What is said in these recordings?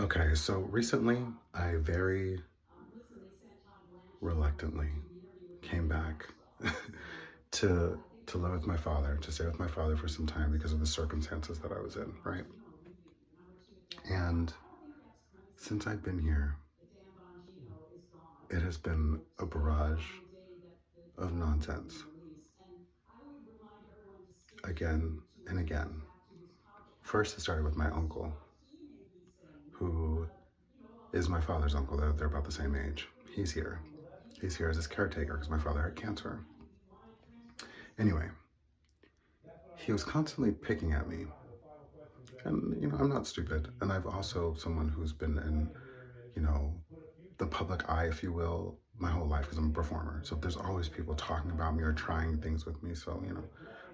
Okay, so recently I very reluctantly came back to live with my father, to stay with my father for some time because of the circumstances that I was in, right? And since I've been here, it has been a barrage of nonsense again and again. First, it started with my uncle, who is my father's uncle. They're about the same age. He's here. He's here as his caretaker because my father had cancer. Anyway, he was constantly picking at me. And, I'm not stupid. And I've also someone who's been in, you know, the public eye, if you will, my whole life because I'm a performer. So there's always people talking about me or trying things with me. So,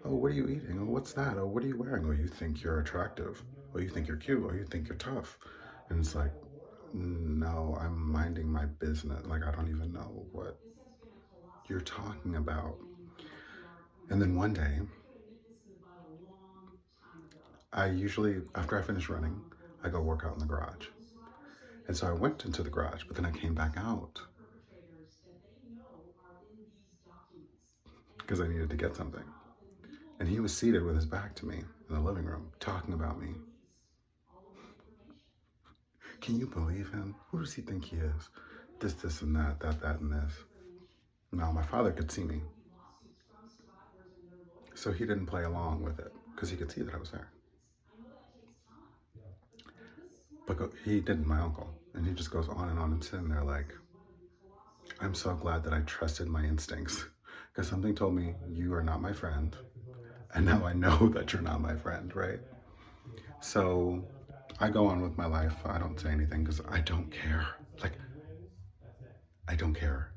oh, what are you eating? Oh, what's that? Oh, what are you wearing? Oh, you think you're attractive. Oh, you think you're cute. Oh, you think you're tough. And it's like, no, I'm minding my business. Like, I don't even know what you're talking about. And then one day, I usually, after I finish running, I go work out in the garage. And so I went into the garage, but then I came back out because I needed to get something. And he was seated with his back to me in the living room, talking about me. Can you believe him? Who does he think he is? This, and that, and this. Now, my father could see me, so he didn't play along with it because he could see that I was there. But he didn't, my uncle. And he just goes on and on and sitting there like, I'm so glad that I trusted my instincts because something told me you are not my friend. And now I know that you're not my friend, right? So I go on with my life. I don't say anything because I don't care. Like, I don't care.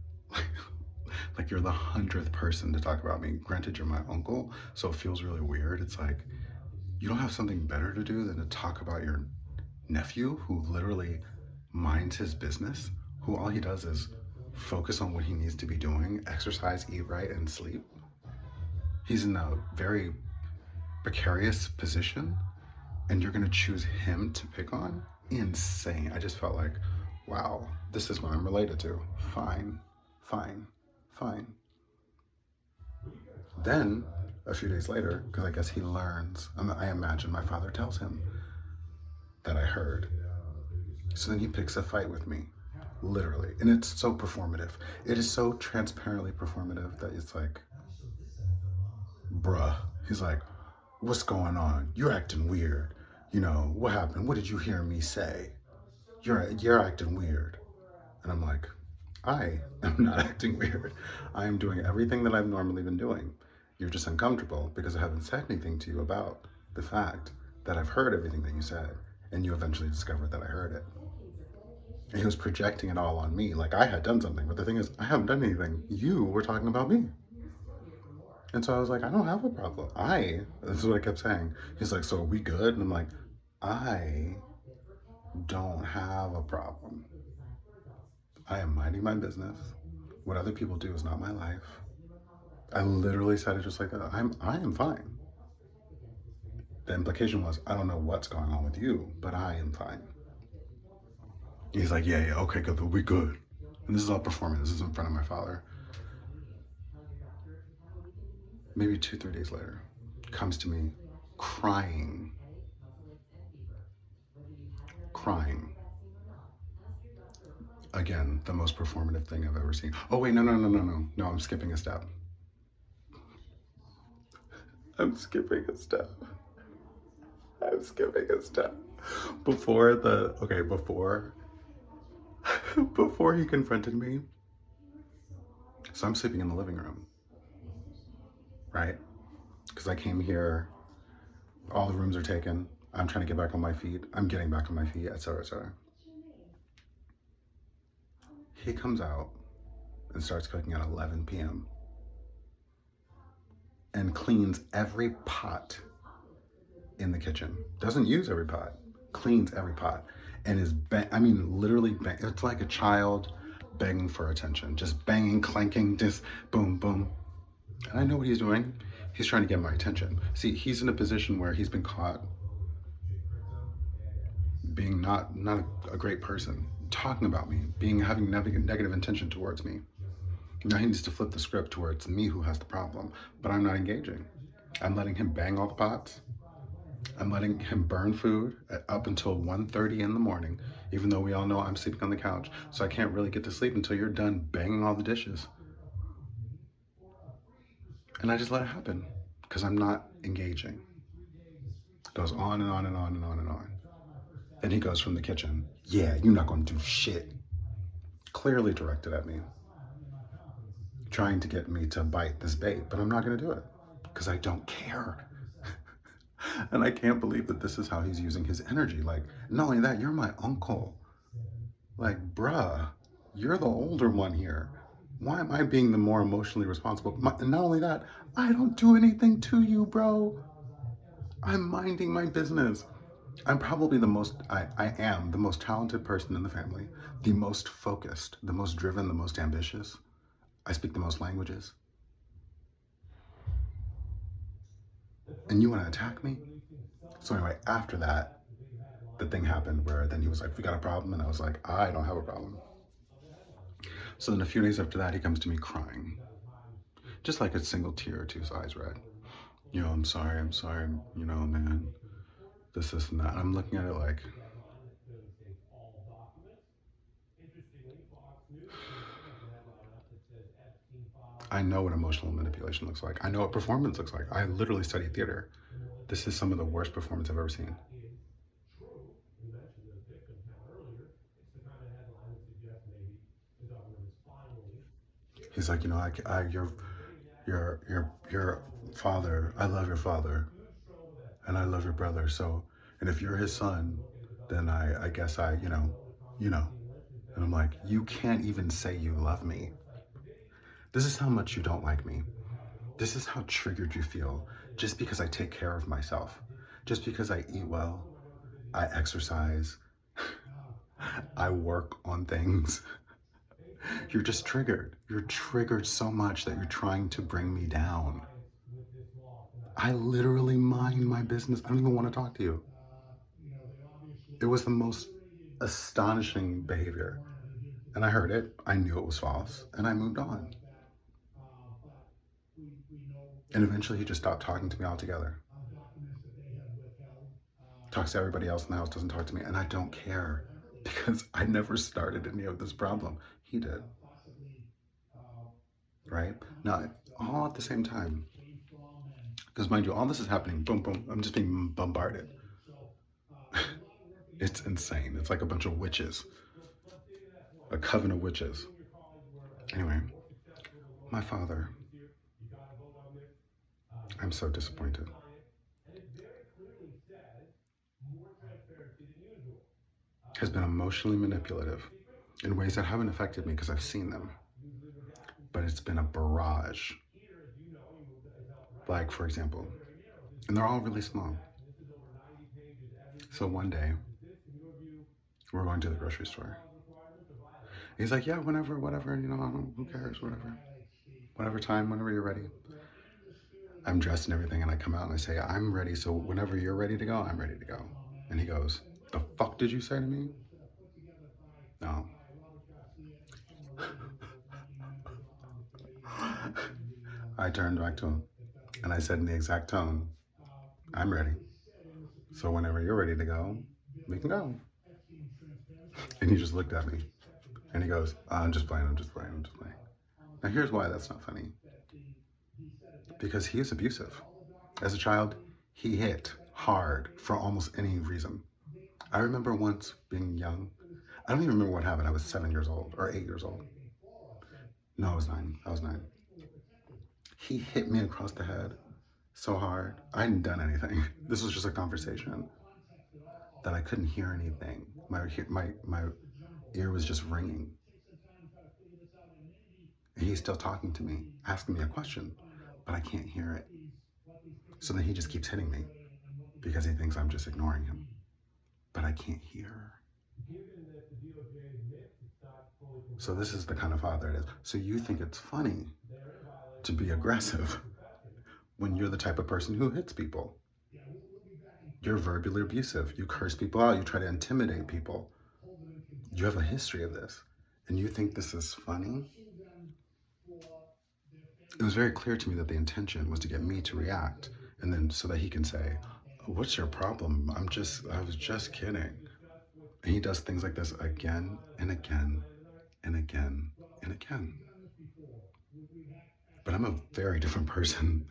Like you're the 100th person to talk about me. Granted, you're my uncle, so it feels really weird. It's like, you don't have something better to do than to talk about your nephew who literally minds his business, who all he does is focus on what he needs to be doing, exercise, eat right, and sleep. He's in a very precarious position, and you're gonna choose him to pick on? Insane. I just felt like, wow, this is what I'm related to. Fine, fine, fine. Then, a few days later, because I guess he learns, I imagine my father tells him that I heard. So then he picks a fight with me, literally. And it's so performative. It is so transparently performative that it's like, bruh. He's like, what's going on? You're acting weird. What happened? What did you hear me say? You're acting weird. And I'm like, I am not acting weird. I am doing everything that I've normally been doing. You're just uncomfortable because I haven't said anything to you about the fact that I've heard everything that you said, and you eventually discovered that I heard it. And he was projecting it all on me, like I had done something. But the thing is, I haven't done anything. You were talking about me. And so I was like, I don't have a problem. This is what I kept saying. He's like, so are we good? And I'm like, I don't have a problem. I am minding my business. What other people do is not my life. I literally said it just like that. I am fine. The implication was, I don't know what's going on with you, but I am fine. He's like, yeah, okay, good, we good. And this is all performance. This is in front of my father. Maybe 2, 3 days later, comes to me crying, crying. Again, the most performative thing I've ever seen. Oh, wait, no, I'm skipping a step. I'm skipping a step. I'm skipping a step. Before before he confronted me, so I'm sleeping in the living room, right? Because I came here, all the rooms are taken. I'm trying to get back on my feet. I'm getting back on my feet, etc., etc. He comes out and starts cooking at 11 p.m. and cleans every pot in the kitchen. Doesn't use every pot, cleans every pot, and is literally it's like a child begging for attention, just banging, clanking, just boom, boom. And I know what he's doing. He's trying to get my attention. See, he's in a position where he's been caught being not a great person, talking about me, being having negative intention towards me. Now he needs to flip the script to where it's me who has the problem, but I'm not engaging. I'm letting him bang all the pots. I'm letting him burn food up until 1:30 in the morning, even though we all know I'm sleeping on the couch. So I can't really get to sleep until you're done banging all the dishes. And I just let it happen because I'm not engaging. It goes on and on and on and on and on. Then he goes from the kitchen, yeah, you're not going to do shit. Clearly directed at me, trying to get me to bite this bait, but I'm not going to do it because I don't care. And I can't believe that this is how he's using his energy. Like, not only that, you're my uncle. Like, bruh, you're the older one here. Why am I being the more emotionally responsible? And not only that, I don't do anything to you, bro. I'm minding my business. I'm probably I am the most talented person in the family, the most focused, the most driven, the most ambitious. I speak the most languages. And you want to attack me? So anyway, after that, the thing happened where then he was like, we got a problem. And I was like, I don't have a problem. So then a few days after that, he comes to me crying, just like a single tear or two's eyes red. I'm sorry, man, this, and that. I'm looking at it like, I know what emotional manipulation looks like. I know what performance looks like. I literally studied theater. This is some of the worst performance I've ever seen. He's like, your father. I love your father, and I love your brother. So, and if you're his son, then I guess you know. And I'm like, you can't even say you love me. This is how much you don't like me. This is how triggered you feel just because I take care of myself, just because I eat well, I exercise, I work on things. You're just triggered. You're triggered so much that you're trying to bring me down. I literally mind my business. I don't even want to talk to you. It was the most astonishing behavior. And I heard it. I knew it was false. And I moved on. And eventually he just stopped talking to me altogether. Talks to everybody else in the house, doesn't talk to me. And I don't care because I never started any of this problem. He did. Right? Now, all at the same time. Because mind you, all this is happening, boom, boom. I'm just being bombarded. It's insane. It's like a bunch of witches, a coven of witches. Anyway, my father, I'm so disappointed, has been emotionally manipulative in ways that haven't affected me because I've seen them. But it's been a barrage. Like, for example, and they're all really small. So one day, we're going to the grocery store. He's like, yeah, whenever, whatever, who cares, whatever. Whatever time, whenever you're ready. I'm dressed and everything, and I come out and I say, I'm ready, so whenever you're ready to go, I'm ready to go. And he goes, the fuck did you say to me? No. I turned back to him, and I said in the exact tone, I'm ready. So whenever you're ready to go, we can go. And he just looked at me, and he goes, I'm just playing, I'm just playing, I'm just playing. Now here's why that's not funny. Because he is abusive. As a child, he hit hard for almost any reason. I remember once being young. I don't even remember what happened. I was 7 years old or 8 years old. No, I was 9. I was 9. He hit me across the head so hard. I hadn't done anything. This was just a conversation that I couldn't hear anything. My ear was just ringing. And he's still talking to me, asking me a question, but I can't hear it. So then he just keeps hitting me because he thinks I'm just ignoring him. But I can't hear. So this is the kind of father it is. So you think it's funny to be aggressive when you're the type of person who hits people. You're verbally abusive. You curse people out. You try to intimidate people. You have a history of this. And you think this is funny? It was very clear to me that the intention was to get me to react and then so that he can say, "What's your problem? I was just kidding." And he does things like this again and again and again and again. But I'm a very different person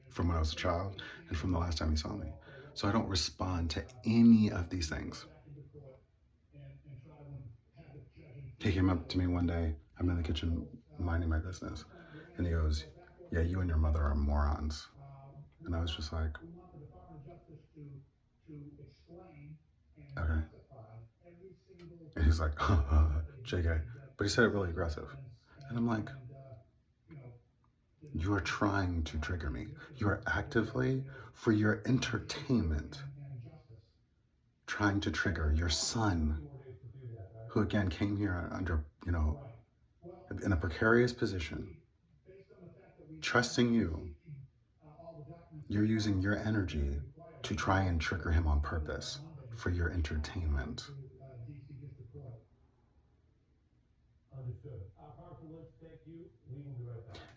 from when I was a child and from the last time he saw me. So I don't respond to any of these things. He came up to me one day. I'm in the kitchen minding my business. And he goes, "Yeah, you and your mother are morons." And I was just like, "Okay." And he's like, "JK." But he said it really aggressive. And I'm like, "You are trying to trigger me. You are actively, for your entertainment, trying to trigger your son, who again came here under, in a precarious position, trusting you. You're using your energy to try and trigger him on purpose for your entertainment."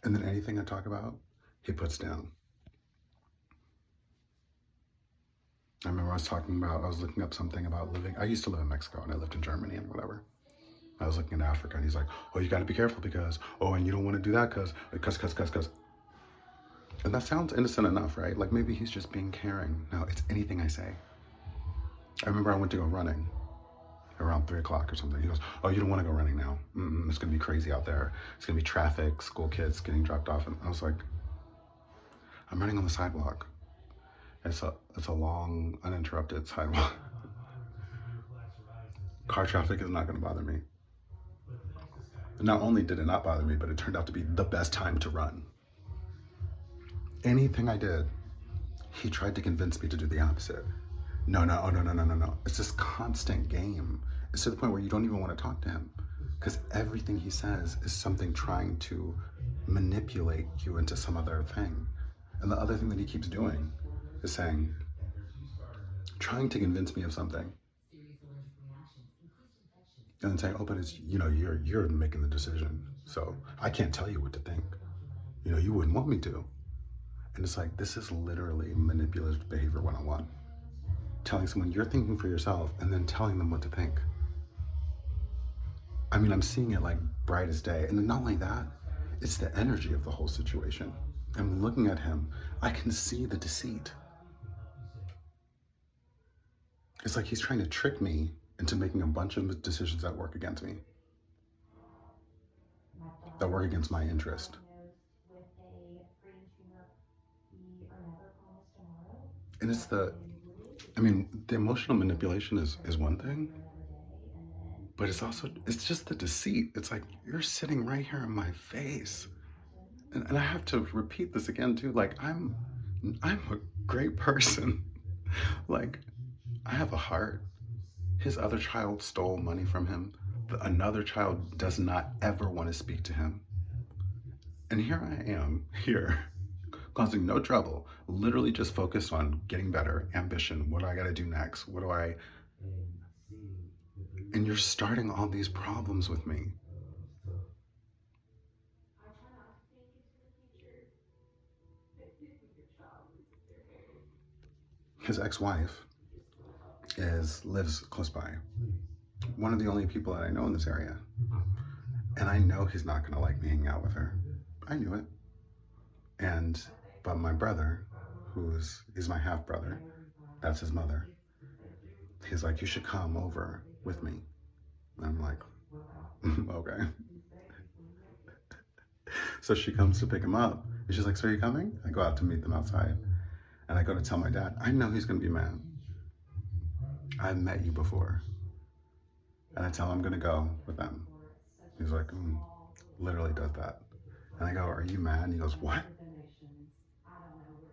And then anything I talk about, he puts down. I remember I was looking up something about living. I used to live in Mexico and I lived in Germany and whatever. I was looking at Africa and he's like, "Oh, you got to be careful because, oh, and you don't want to do that because. And that sounds innocent enough, right? Like maybe he's just being caring. No, it's anything I say. I remember I went to go running around 3 o'clock or something. He goes, "Oh, you don't want to go running now. It's going to be crazy out there. It's going to be traffic, school kids getting dropped off." And I was like, "I'm running on the sidewalk. It's a long, uninterrupted sidewalk. Car traffic is not going to bother me." Not only did it not bother me, but it turned out to be the best time to run. Anything I did, he tried to convince me to do the opposite. No, no, oh, no, no, no, no, no. It's this constant game. It's to the point where you don't even want to talk to him because everything he says is something trying to manipulate you into some other thing. And the other thing that he keeps doing is saying, trying to convince me of something, and then saying, "Oh, but it's you're making the decision, so I can't tell you what to think. You wouldn't want me to." And it's like this is literally manipulative behavior 101. Telling someone you're thinking for yourself and then telling them what to think. I mean, I'm seeing it like bright as day. And then not only that, it's the energy of the whole situation. I'm looking at him. I can see the deceit. It's like he's trying to trick me into making a bunch of decisions that work against me, that work against my interest. And the emotional manipulation is one thing, but it's just the deceit. It's like, you're sitting right here in my face. And I have to repeat this again too. Like, I'm a great person. Like, I have a heart. His other child stole money from him. Another child does not ever want to speak to him. And here I am, here, causing no trouble, literally just focused on getting better, ambition. What do I got to do next? And you're starting all these problems with me. His ex-wife lives close by. One of the only people that I know in this area. And I know he's not going to like me hanging out with her. I knew it. But my brother, he's my half brother, that's his mother. He's like, "You should come over with me." And I'm like, "Okay." So she comes to pick him up. And she's like, "So are you coming?" I go out to meet them outside. And I go to tell my dad, I know he's going to be mad. I've met you before. And I tell him I'm going to go with them. He's like, literally does that. And I go, "Are you mad?" And he goes, "What?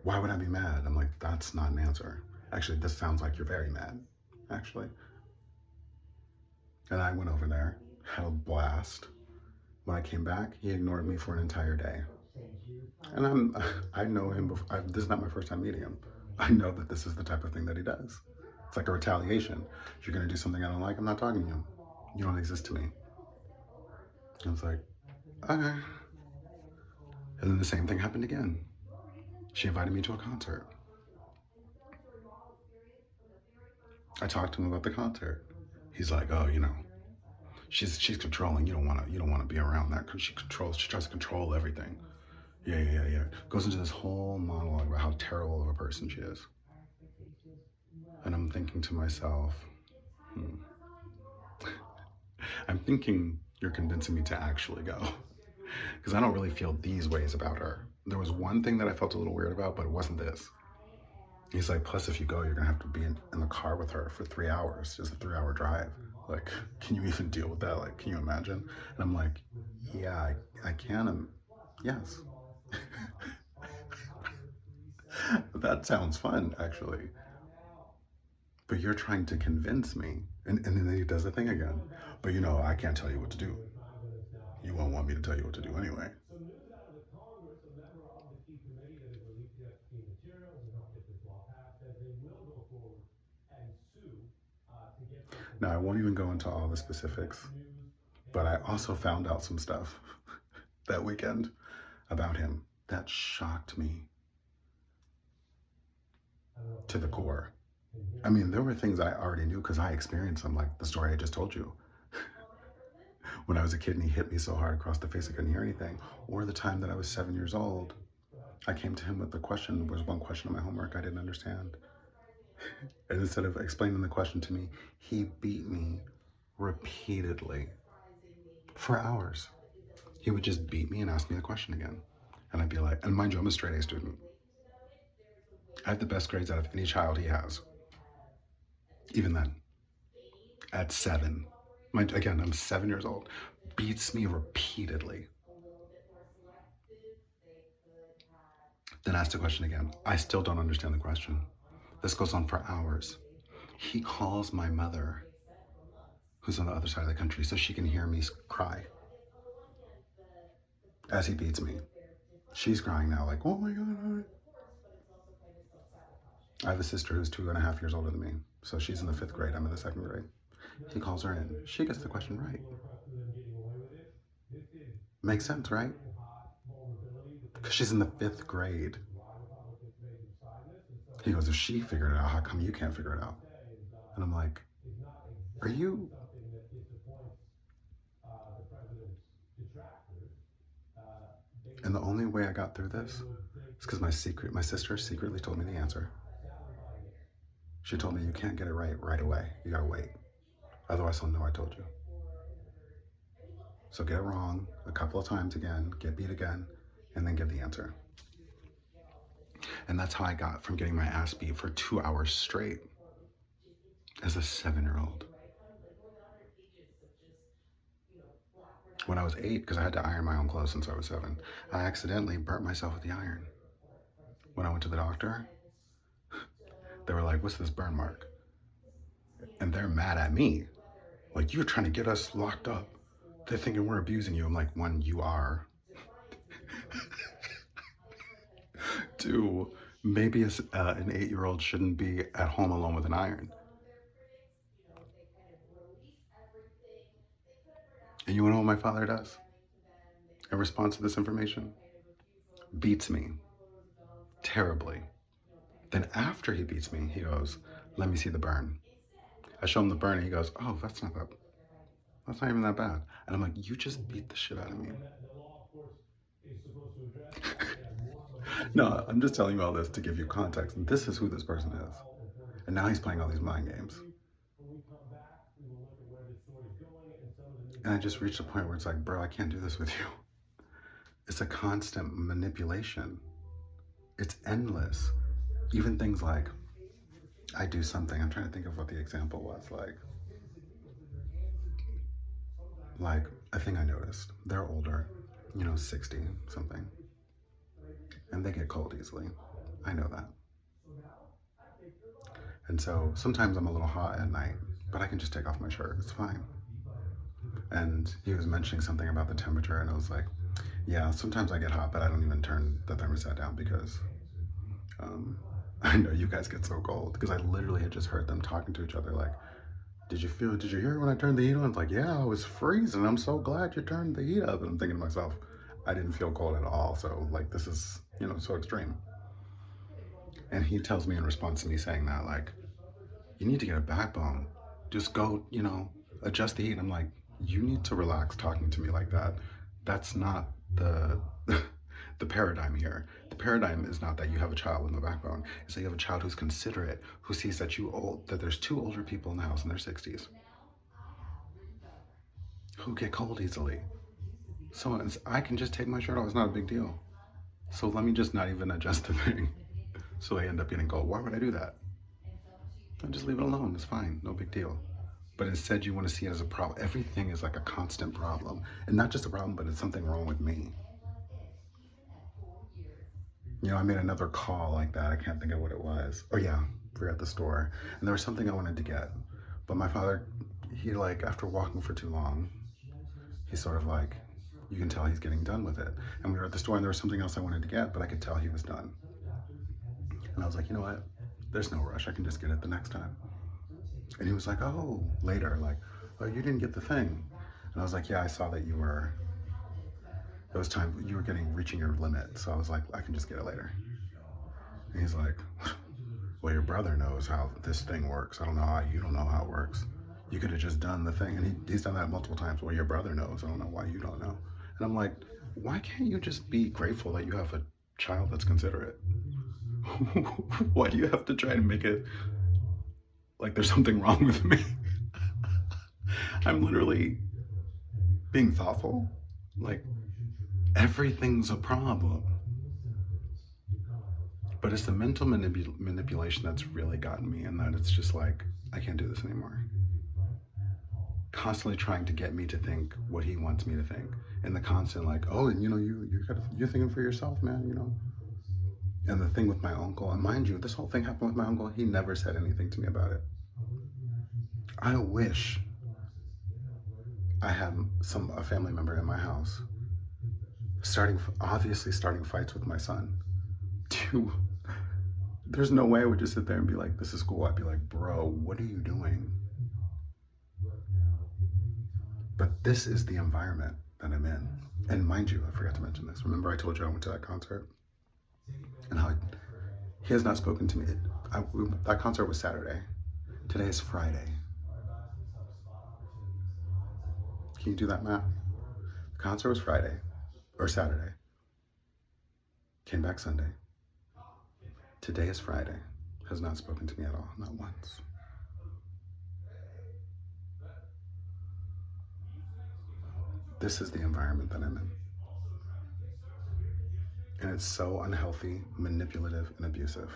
Why would I be mad?" I'm like, "That's not an answer. Actually, this sounds like you're very mad, actually." And I went over there, had a blast. When I came back, he ignored me for an entire day. And I know him before. This is not my first time meeting him. I know that this is the type of thing that he does. It's like a retaliation. You're going to do something I don't like, I'm not talking to you. You don't exist to me. I was like, okay. And then the same thing happened again. She invited me to a concert. I talked to him about the concert. He's like, oh, she's controlling. You don't want to be around that because she controls. She tries to control everything. Yeah, yeah, yeah, yeah. Goes into this whole monologue about how terrible of a person she is. And I'm thinking to myself, hmm. I'm thinking you're convincing me to actually go because I don't really feel these ways about her. There was one thing that I felt a little weird about, but it wasn't this. He's like, plus, if you go, you're gonna have to be in the car with her for 3 hours, just a 3 hour drive. Like, can you even deal with that? Like, can you imagine? And I'm like, yeah, I can. Yes. That sounds fun, actually. But you're trying to convince me. And then he does the thing again. But I can't tell you what to do. You won't want me to tell you what to do anyway. Now, I won't even go into all the specifics, but I also found out some stuff that weekend about him that shocked me to the core. I mean, there were things I already knew because I experienced them, like the story I just told you. When I was a kid and he hit me so hard across the face I couldn't hear anything, or the time that I was 7 years old, I came to him with the question. There was one question on my homework I didn't understand. And instead of explaining the question to me, he beat me repeatedly for hours. He would just beat me and ask me the question again. And I'd be like, and mind you, I'm a straight A student. I have the best grades out of any child he has. Even then, at 7. Again, I'm 7 years old. Beats me repeatedly. Then ask the question again. I still don't understand the question. This goes on for hours. He calls my mother, who's on the other side of the country, so she can hear me cry as he beats me. She's crying now, like, oh my God. I have a sister who's 2.5 years older than me, so she's in the 5th grade. I'm in the 2nd grade. He calls her in. She gets the question right. Makes sense, right? Because she's in the 5th grade. He goes, if she figured it out, how come you can't figure it out? And I'm like, are you? And the only way I got through this is because my sister secretly told me the answer. She told me you can't get it right away. You gotta wait. Otherwise, I'll know I told you. So get it wrong a couple of times again, get beat again, and then give the answer. And that's how I got from getting my ass beat for 2 hours straight as a 7-year-old. When I was 8, because I had to iron my own clothes since I was 7, I accidentally burnt myself with the iron. When I went to the doctor, they were like, what's this burn mark? And they're mad at me. Like, you're trying to get us locked up. They're thinking we're abusing you. I'm like, 1, you are. 2, maybe an 8-year-old shouldn't be at home alone with an iron. And you know what my father does in response to this information? Beats me terribly. Then after he beats me, he goes, let me see the burn. I show him the burn and he goes, oh, that's not even that bad. And I'm like, you just beat the shit out of me. No, I'm just telling you all this to give you context. This is who this person is. And now he's playing all these mind games. And I just reached a point where it's like, bro, I can't do this with you. It's a constant manipulation. It's endless. Even things like, I do something. I'm trying to think of what the example was. Like a thing I noticed. They're older, 60 something. And they get cold easily. I know that. And so sometimes I'm a little hot at night, but I can just take off my shirt. It's fine. And he was mentioning something about the temperature, and I was like, yeah, sometimes I get hot, but I don't even turn the thermostat down because I know you guys get so cold because I literally had just heard them talking to each other like, did you hear when I turned the heat on? It's like, yeah, I was freezing. I'm so glad you turned the heat up. And I'm thinking to myself, I didn't feel cold at all. So like, this is, so extreme. And he tells me in response to me saying that, like, you need to get a backbone. Just go, adjust the heat. I'm like, you need to relax talking to me like that. That's not the the paradigm here. The paradigm is not that you have a child with no backbone. It's that you have a child who's considerate, who sees that there's two older people in the house in their 60s who get cold easily. So I can just take my shirt off. It's not a big deal. So let me just not even adjust the thing. So they end up getting cold. Why would I do that? I just leave it alone. It's fine. No big deal. But instead, you want to see it as a problem. Everything is like a constant problem. And not just a problem, but it's something wrong with me. I made another call like that. I can't think of what it was. Oh, yeah. We were at the store. And there was something I wanted to get. But my father, he like, after walking for too long, he's sort of like, you can tell he's getting done with it. And we were at the store and there was something else I wanted to get, but I could tell he was done. And I was like, you know what? There's no rush. I can just get it the next time. And he was like, oh, later, like, oh, you didn't get the thing. And I was like, yeah, I saw that it was time, you were reaching your limit. So I was like, I can just get it later. And he's like, well, your brother knows how this thing works. I don't know how, you don't know how it works. You could have just done the thing. And he's done that multiple times. Well, your brother knows. I don't know why you don't know. And I'm like, why can't you just be grateful that you have a child that's considerate? Why do you have to try to make it like there's something wrong with me? I'm literally being thoughtful. Like, everything's a problem. But it's the mental manipulation that's really gotten me, and that it's just like, I can't do this anymore. Constantly trying to get me to think what he wants me to think. And the constant like, oh, and you're thinking for yourself, man. And the thing with my uncle, and mind you, this whole thing happened with my uncle, he never said anything to me about it. I wish I had a family member in my house obviously starting fights with my son. There's no way I would just sit there and be like, this is cool. I'd be like, bro, what are you doing? But this is the environment that I'm in. And mind you, I forgot to mention this. Remember I told you I went to that concert? And how he has not spoken to me. That concert was Saturday. Today is Friday. Can you do that math? The concert was Friday or Saturday. Came back Sunday. Today is Friday. Has not spoken to me at all, not once. This is the environment that I'm in. And it's so unhealthy, manipulative, and abusive.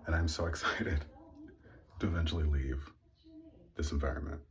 And I'm so excited to eventually leave this environment.